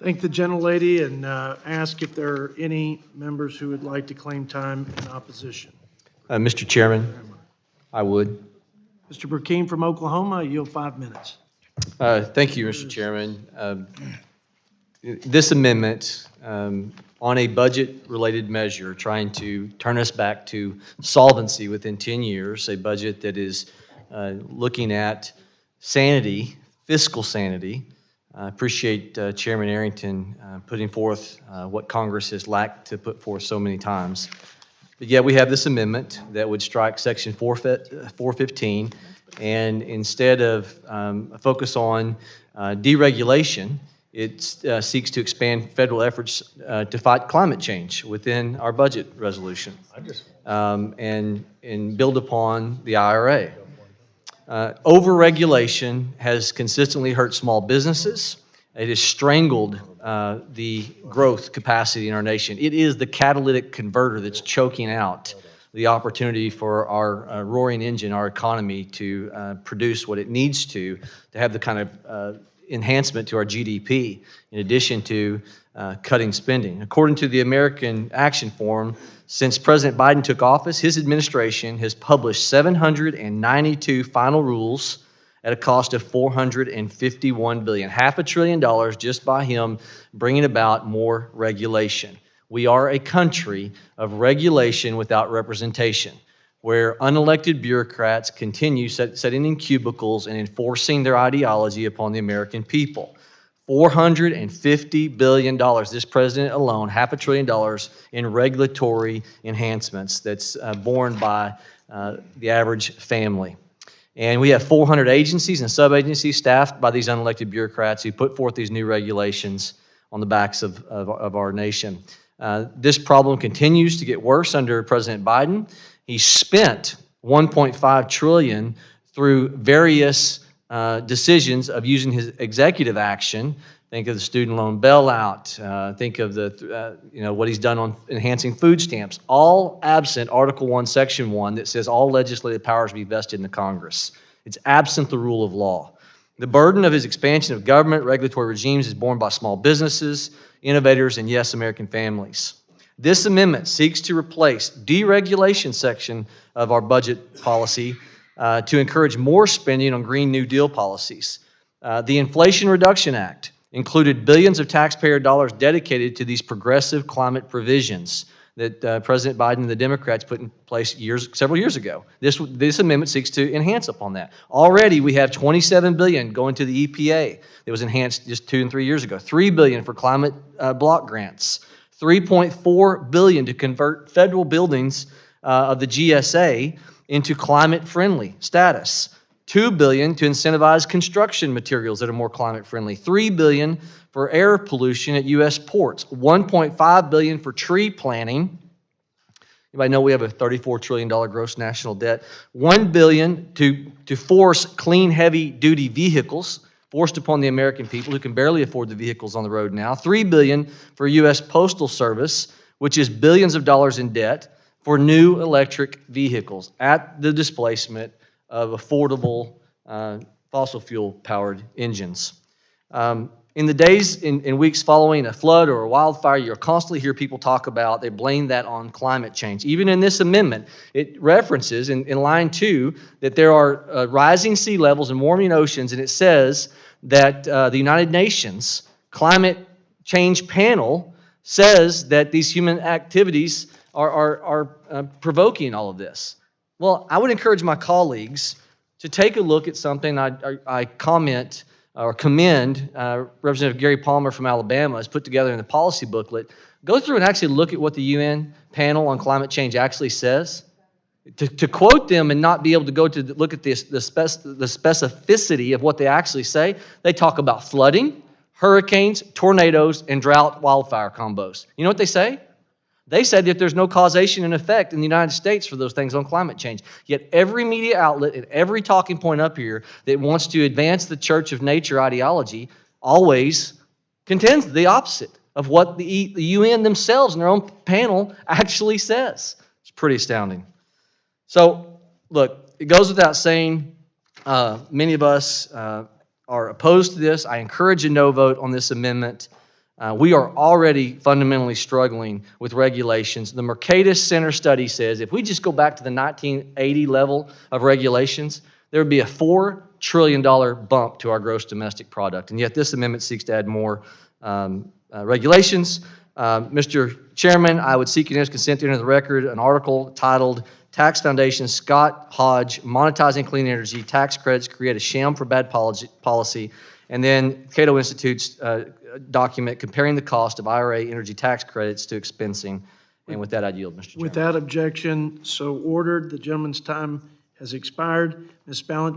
Thank the gentlelady and ask if there are any members who would like to claim time in opposition. Mr. Chairman, I would. Mr. Brecheen from Oklahoma, I yield 5 minutes. Thank you, Mr. Chairman. This amendment on a budget-related measure, trying to turn us back to solvency within 10 years, a budget that is looking at sanity, fiscal sanity. I appreciate Chairman Arrington putting forth what Congress has lacked to put forth so many times. But yet we have this amendment that would strike Section 415, and instead of a focus on deregulation, it seeks to expand federal efforts to fight climate change within our budget resolution and build upon the IRA. Overregulation has consistently hurt small businesses. It has strangled the growth capacity in our nation. It is the catalytic converter that's choking out the opportunity for our roaring engine, our economy, to produce what it needs to have the kind of enhancement to our GDP, in addition to cutting spending. According to the American Action Forum, since President Biden took office, his administration has published 792 final rules at a cost of $451 billion, $500 billion just by him bringing about more regulation. We are a country of regulation without representation, where unelected bureaucrats continue sitting in cubicles and enforcing their ideology upon the American people. $450 billion, this president alone, $500 billion in regulatory enhancements that's borne by the average family. And we have 400 agencies and sub-agencies staffed by these unelected bureaucrats who put forth these new regulations on the backs of our nation. This problem continues to get worse under President Biden. He spent $1.5 trillion through various decisions of using his executive action. Think of the student loan bailout. Think of the what he's done on enhancing food stamps. All absent Article 1, Section 1 that says all legislative powers be vested in the Congress. It's absent the rule of law. The burden of his expansion of government regulatory regimes is borne by small businesses, innovators, and yes, American families. This amendment seeks to replace deregulation section of our budget policy to encourage more spending on Green New Deal policies. The Inflation Reduction Act included billions of taxpayer dollars dedicated to these progressive climate provisions that President Biden and the Democrats put in place several years ago. This amendment seeks to enhance upon that. Already we have $27 billion going to the EPA that was enhanced just 2 and 3 years ago. $3 billion for climate block grants. $3.4 billion to convert federal buildings of the GSA into climate-friendly status. $2 billion to incentivize construction materials that are more climate-friendly. $3 billion for air pollution at U.S. ports. $1.5 billion for tree planting. Anybody know we have a $34 trillion gross national debt? $1 billion to force clean, heavy-duty vehicles forced upon the American people who can barely afford the vehicles on the road now. $3 billion for U.S. Postal Service, which is billions of dollars in debt for new electric vehicles at the displacement of affordable fossil fuel-powered engines. In the days and weeks following a flood or a wildfire, you'll constantly hear people talk about, they blame that on climate change. Even in this amendment, it references in line 2 that there are rising sea levels and warming oceans, and it says that the United Nations Climate Change Panel says that these human activities are provoking all of this. Well, I would encourage my colleagues to take a look at something I commend Representative Gary Palmer from Alabama has put together in the policy booklet. Go through and actually look at what the UN panel on climate change actually says. To quote them and not be able to go to look at the specificity of what they actually say, they talk about flooding, hurricanes, tornadoes, and drought wildfire combos. You know what they say? They said that there's no causation and effect in the United States for those things on climate change. Yet every media outlet and every talking point up here that wants to advance the Church of Nature ideology always contends the opposite of what the UN themselves in their own panel actually says. It's pretty astounding. So, look, it goes without saying, many of us are opposed to this. I encourage a no vote on this amendment. We are already fundamentally struggling with regulations. The Mercatus Center study says if we just go back to the 1980 level of regulations, there would be a $4 trillion bump to our gross domestic product. And yet this amendment seeks to add more regulations. Mr. Chairman, I would seek unanimous consent to enter the record an article titled Tax Foundation Scott Hodge Monetizing Clean Energy Tax Credits Create a Sham for Bad Policy, and then Cato Institute's document comparing the cost of IRA energy tax credits to expensing. And with that, I'd yield, Mr. Chairman. Without objection, so ordered. The gentleman's time has expired. Ms. Ballant,